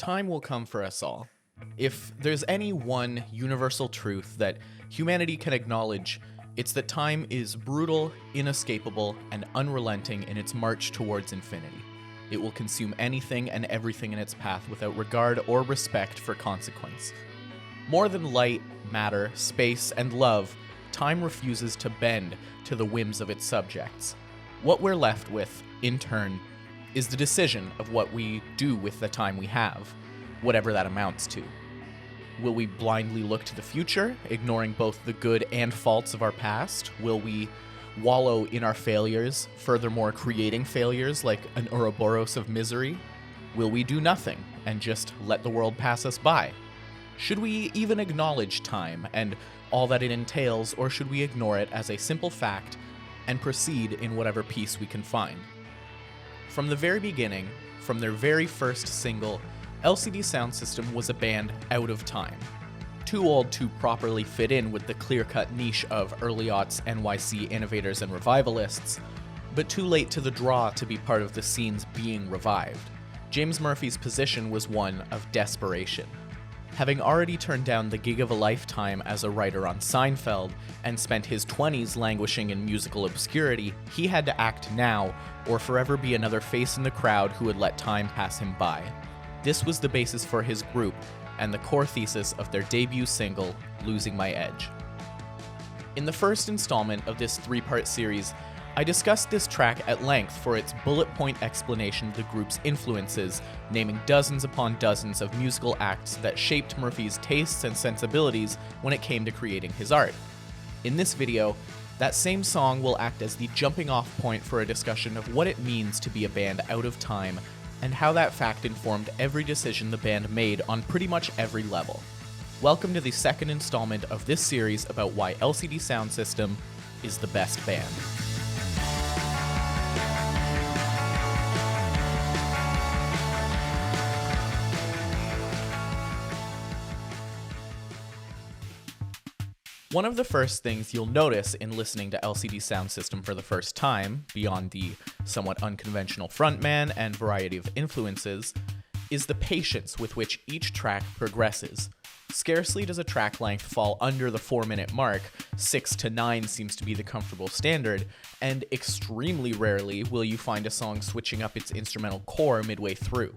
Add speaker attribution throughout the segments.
Speaker 1: time will come for us all. If there's any one universal truth that humanity can acknowledge, it's that time is brutal, inescapable, and unrelenting in its march towards infinity. It will consume anything and everything in its path without regard or respect for consequence. More than light, matter, space, and love, time refuses to bend to the whims of its subjects. What we're left with, in turn, is the decision of what we do with the time we have, whatever that amounts to. Will we blindly look to the future, ignoring both the good and faults of our past? Will we wallow in our failures, furthermore creating failures like an Ouroboros of misery? Will we do nothing and just let the world pass us by? Should we even acknowledge time and all that it entails, or should we ignore it as a simple fact and proceed in whatever peace we can find? From the very beginning, from their very first single, LCD Soundsystem was a band out of time. Too old to properly fit in with the clear-cut niche of early aughts NYC innovators and revivalists, but too late to the draw to be part of the scenes being revived. James Murphy's position was one of desperation. Having already turned down the gig of a lifetime as a writer on Seinfeld and spent his 20s languishing in musical obscurity, he had to act now or forever be another face in the crowd who would let time pass him by. This was the basis for his group and the core thesis of their debut single, Losing My Edge. In the first installment of this three-part series, I discussed this track at length for its bullet point explanation of the group's influences, naming dozens upon dozens of musical acts that shaped Murphy's tastes and sensibilities when it came to creating his art. In this video, that same song will act as the jumping-off point for a discussion of what it means to be a band out of time, and how that fact informed every decision the band made on pretty much every level. Welcome to the second installment of this series about why LCD Soundsystem is the best band. One of the first things you'll notice in listening to LCD Soundsystem for the first time, beyond the somewhat unconventional frontman and variety of influences, is the patience with which each track progresses. Scarcely does a track length fall under the 4-minute mark, 6 to 9 seems to be the comfortable standard, and extremely rarely will you find a song switching up its instrumental core midway through.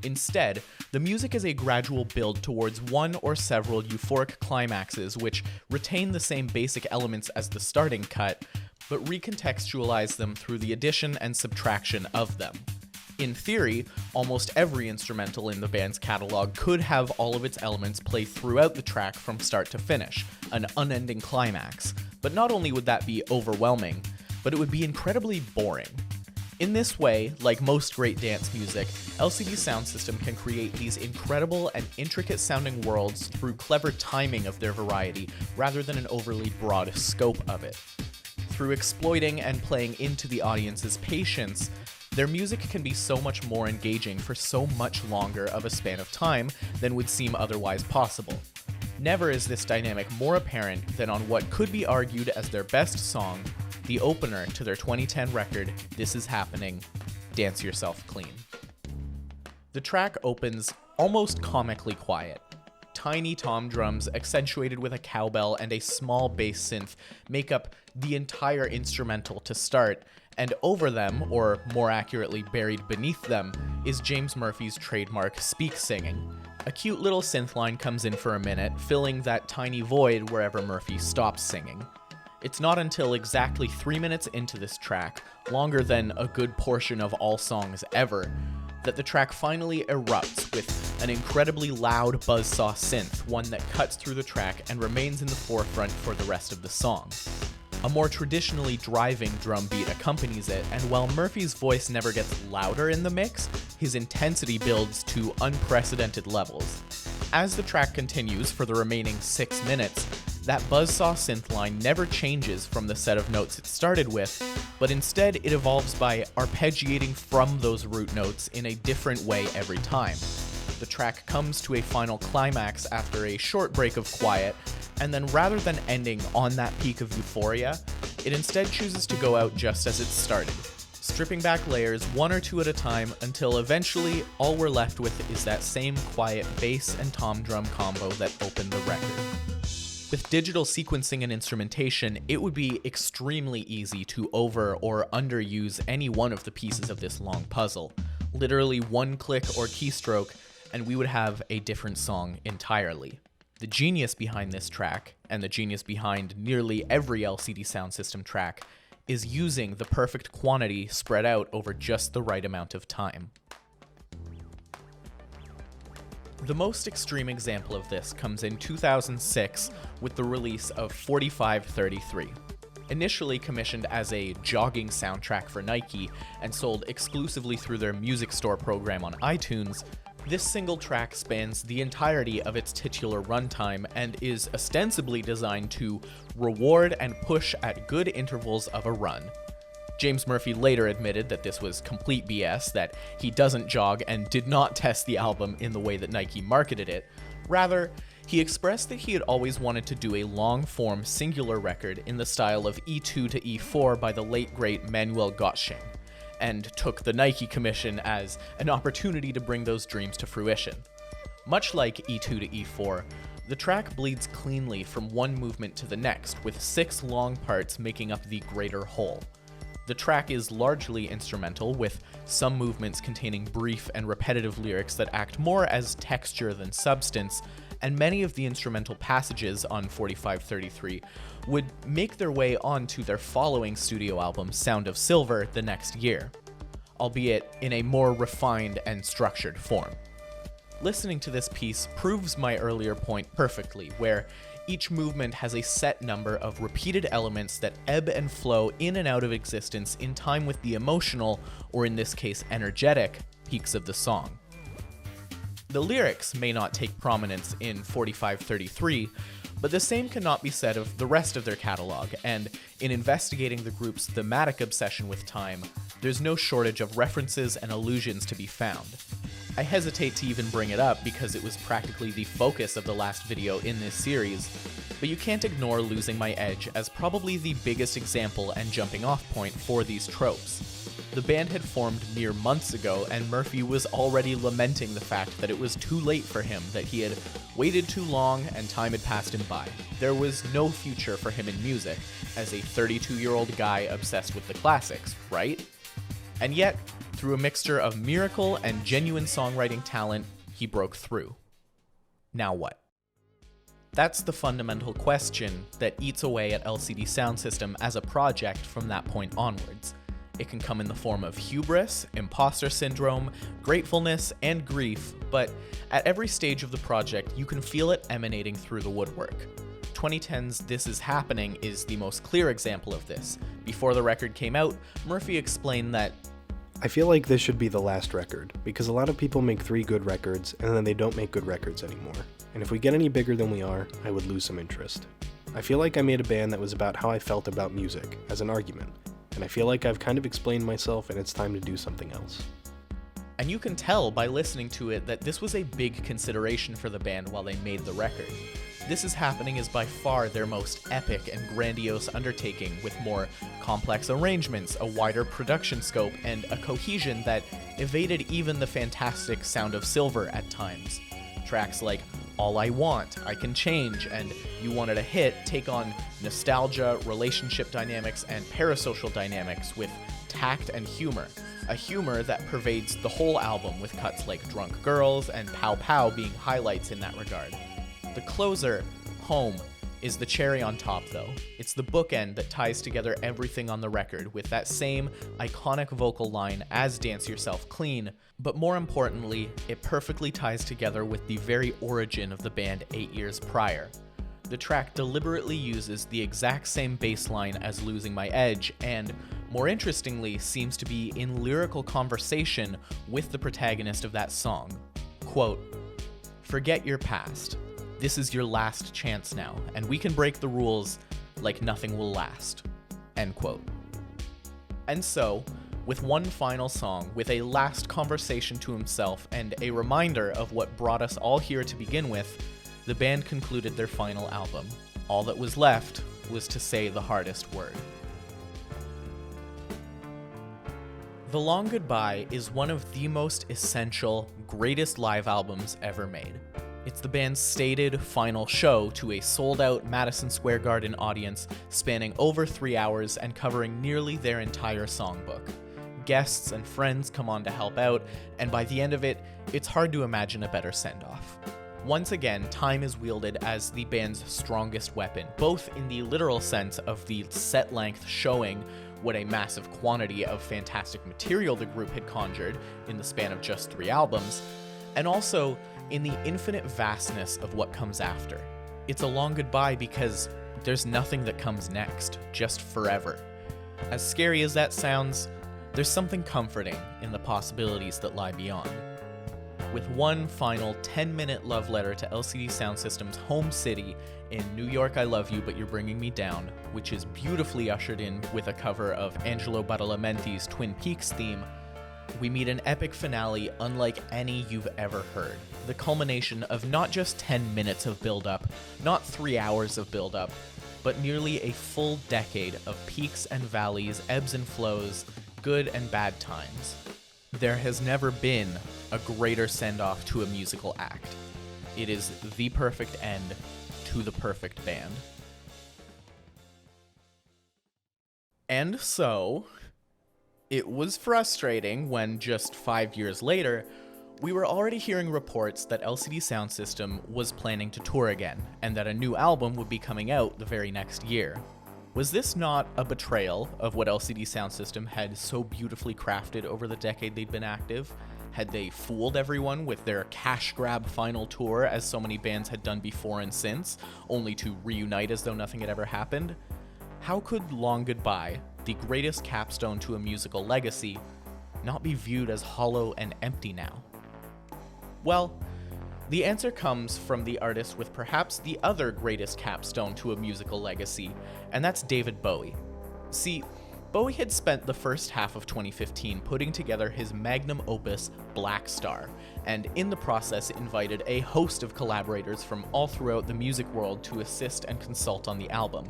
Speaker 1: Instead, the music is a gradual build towards one or several euphoric climaxes which retain the same basic elements as the starting cut, but recontextualize them through the addition and subtraction of them. In theory, almost every instrumental in the band's catalog could have all of its elements play throughout the track from start to finish, an unending climax. But not only would that be overwhelming, but it would be incredibly boring. In this way, like most great dance music, LCD Soundsystem can create these incredible and intricate sounding worlds through clever timing of their variety rather than an overly broad scope of it. Through exploiting and playing into the audience's patience, their music can be so much more engaging for so much longer of a span of time than would seem otherwise possible. Never is this dynamic more apparent than on what could be argued as their best song, the opener to their 2010 record, This Is Happening, Dance Yourself Clean. The track opens almost comically quiet. Tiny tom drums accentuated with a cowbell and a small bass synth make up the entire instrumental to start, and over them, or more accurately buried beneath them, is James Murphy's trademark speak singing. A cute little synth line comes in for a minute, filling that tiny void wherever Murphy stops singing. It's not until exactly 3 minutes into this track, longer than a good portion of all songs ever, that the track finally erupts with an incredibly loud buzzsaw synth, one that cuts through the track and remains in the forefront for the rest of the song. A more traditionally driving drum beat accompanies it, and while Murphy's voice never gets louder in the mix, his intensity builds to unprecedented levels. As the track continues for the remaining 6 minutes, that buzzsaw synth line never changes from the set of notes it started with, but instead it evolves by arpeggiating from those root notes in a different way every time. The track comes to a final climax after a short break of quiet, and then rather than ending on that peak of euphoria, it instead chooses to go out just as it started, stripping back layers one or two at a time until eventually all we're left with is that same quiet bass and tom drum combo that opened the record. With digital sequencing and instrumentation, it would be extremely easy to over or underuse any one of the pieces of this long puzzle. Literally one click or keystroke, and we would have a different song entirely. The genius behind this track, and the genius behind nearly every LCD Soundsystem track, is using the perfect quantity spread out over just the right amount of time. The most extreme example of this comes in 2006 with the release of 4533. Initially commissioned as a jogging soundtrack for Nike and sold exclusively through their music store program on iTunes, this single track spans the entirety of its titular runtime and is ostensibly designed to reward and push at good intervals of a run. James Murphy later admitted that this was complete BS, that he doesn't jog and did not test the album in the way that Nike marketed it. Rather, he expressed that he had always wanted to do a long-form singular record in the style of E2 to E4 by the late great Manuel Gottsching, and took the Nike commission as an opportunity to bring those dreams to fruition. Much like E2 to E4, the track bleeds cleanly from one movement to the next, with 6 long parts making up the greater whole. The track is largely instrumental, with some movements containing brief and repetitive lyrics that act more as texture than substance, and many of the instrumental passages on 4533 would make their way onto their following studio album, Sound of Silver, the next year, albeit in a more refined and structured form. Listening to this piece proves my earlier point perfectly, where each movement has a set number of repeated elements that ebb and flow in and out of existence in time with the emotional, or in this case energetic, peaks of the song. The lyrics may not take prominence in 4533, but the same cannot be said of the rest of their catalog, and in investigating the group's thematic obsession with time, there's no shortage of references and allusions to be found. I hesitate to even bring it up because it was practically the focus of the last video in this series, but you can't ignore Losing My Edge as probably the biggest example and jumping off point for these tropes. The band had formed mere months ago, and Murphy was already lamenting the fact that it was too late for him, that he had waited too long and time had passed him by. There was no future for him in music, as a 32-year-old guy obsessed with the classics, right? And yet, through a mixture of miracle and genuine songwriting talent, he broke through. Now what? That's the fundamental question that eats away at LCD Soundsystem as a project from that point onwards. It can come in the form of hubris, imposter syndrome, gratefulness, and grief, but at every stage of the project, you can feel it emanating through the woodwork. 2010's This Is Happening is the most clear example of this. Before the record came out, Murphy explained that,
Speaker 2: I feel like this should be the last record, because a lot of people make 3 good records, and then they don't make good records anymore. And if we get any bigger than we are, I would lose some interest. I feel like I made a band that was about how I felt about music, as an argument, and I feel like I've kind of explained myself and it's time to do something else.
Speaker 1: And you can tell by listening to it that this was a big consideration for the band while they made the record. This Is Happening is by far their most epic and grandiose undertaking, with more complex arrangements, a wider production scope, and a cohesion that evaded even the fantastic Sound of Silver at times. Tracks like All I Want, I Can Change, and You Wanted a Hit take on nostalgia, relationship dynamics, and parasocial dynamics with tact and humor. A humor that pervades the whole album, with cuts like Drunk Girls and Pow Pow being highlights in that regard. The closer, Home, is the cherry on top though. It's the bookend that ties together everything on the record with that same iconic vocal line as Dance Yourself Clean, but more importantly, it perfectly ties together with the very origin of the band 8 years prior. The track deliberately uses the exact same bass line as Losing My Edge, and, more interestingly, seems to be in lyrical conversation with the protagonist of that song. Quote, "Forget your past. This is your last chance now, and we can break the rules like nothing will last." End quote. And so, with one final song, with a last conversation to himself, and a reminder of what brought us all here to begin with, the band concluded their final album. All that was left was to say the hardest word. The Long Goodbye is one of the most essential, greatest live albums ever made. It's the band's stated final show to a sold-out Madison Square Garden audience spanning over 3 hours and covering nearly their entire songbook. Guests and friends come on to help out, and by the end of it, it's hard to imagine a better send-off. Once again, time is wielded as the band's strongest weapon, both in the literal sense of the set length showing what a massive quantity of fantastic material the group had conjured in the span of just 3 albums, and also in the infinite vastness of what comes after. It's a long goodbye because there's nothing that comes next, just forever. As scary as that sounds, there's something comforting in the possibilities that lie beyond. With one final 10-minute love letter to LCD Soundsystem's home city in New York, I Love You, But You're Bringing Me Down, which is beautifully ushered in with a cover of Angelo Badalamenti's Twin Peaks theme, we meet an epic finale unlike any you've ever heard. The culmination of not just 10 minutes of build-up, not 3 hours of build-up, but nearly a full decade of peaks and valleys, ebbs and flows, good and bad times. There has never been a greater send-off to a musical act. It is the perfect end to the perfect band. And so, it was frustrating when just 5 years later, we were already hearing reports that LCD Soundsystem was planning to tour again, and that a new album would be coming out the very next year. Was this not a betrayal of what LCD Soundsystem had so beautifully crafted over the decade they'd been active? Had they fooled everyone with their cash grab final tour, as so many bands had done before and since, only to reunite as though nothing had ever happened? How could Long Goodbye, the greatest capstone to a musical legacy, not be viewed as hollow and empty now? Well, the answer comes from the artist with perhaps the other greatest capstone to a musical legacy, and that's David Bowie. See, Bowie had spent the first half of 2015 putting together his magnum opus, Black Star, and in the process invited a host of collaborators from all throughout the music world to assist and consult on the album.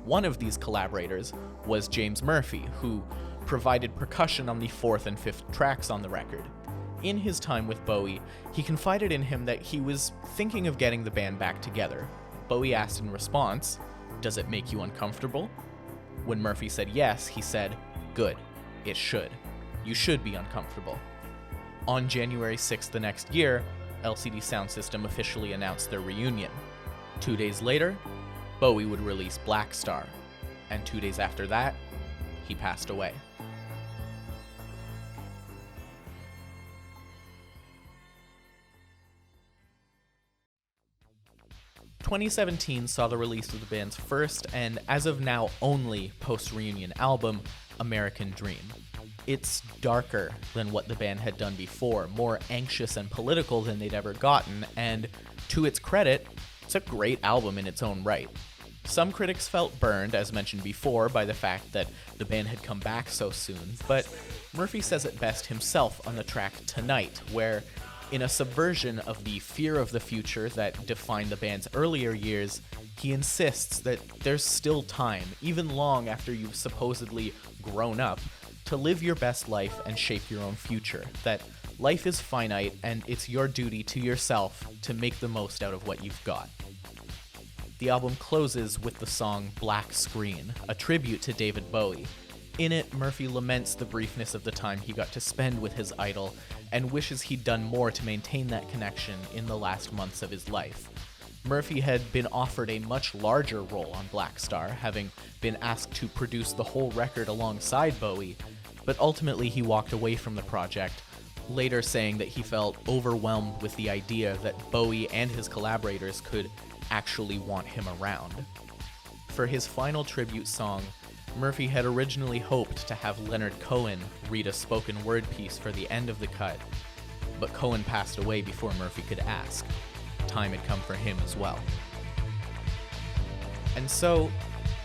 Speaker 1: One of these collaborators was James Murphy, who provided percussion on the 4th and 5th tracks on the record. In his time with Bowie, he confided in him that he was thinking of getting the band back together. Bowie asked in response, "Does it make you uncomfortable?" When Murphy said yes, he said, "Good, it should. You should be uncomfortable." On January 6th the next year, LCD Soundsystem officially announced their reunion. 2 days later, Bowie would release Black Star, and 2 days after that, he passed away. "2017 saw the release of the band's first and, as of now, only post-reunion album, American Dream. It's darker than what the band had done before, more anxious and political than they'd ever gotten, and to its credit, it's a great album in its own right. Some critics felt burned, as mentioned before, by the fact that the band had come back so soon, but Murphy says it best himself on the track Tonight, where, in a subversion of the fear of the future that defined the band's earlier years, he insists that there's still time, even long after you've supposedly grown up, to live your best life and shape your own future, that life is finite and it's your duty to yourself to make the most out of what you've got. The album closes with the song Black Screen, a tribute to David Bowie. In it, Murphy laments the briefness of the time he got to spend with his idol and wishes he'd done more to maintain that connection in the last months of his life. Murphy had been offered a much larger role on Black Star, having been asked to produce the whole record alongside Bowie, but ultimately he walked away from the project, later saying that he felt overwhelmed with the idea that Bowie and his collaborators could actually want him around. For his final tribute song, Murphy had originally hoped to have Leonard Cohen read a spoken word piece for the end of the cut, but Cohen passed away before Murphy could ask. Time had come for him as well. And so,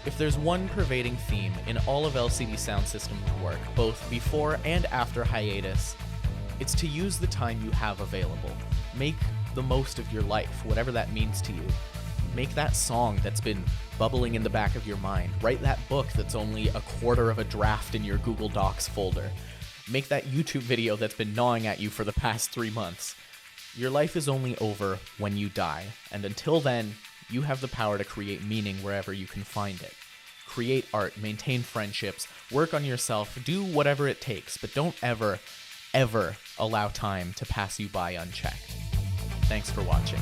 Speaker 1: if there's one pervading theme in all of LCD Soundsystem's work, both before and after hiatus, it's to use the time you have available. Make the most of your life, whatever that means to you. Make that song that's been bubbling in the back of your mind. Write that book that's only a quarter of a draft in your Google Docs folder. Make that YouTube video that's been gnawing at you for the past 3 months. Your life is only over when you die, and until then, you have the power to create meaning wherever you can find it. Create art, maintain friendships, work on yourself, do whatever it takes, but don't ever, ever allow time to pass you by unchecked. Thanks for watching.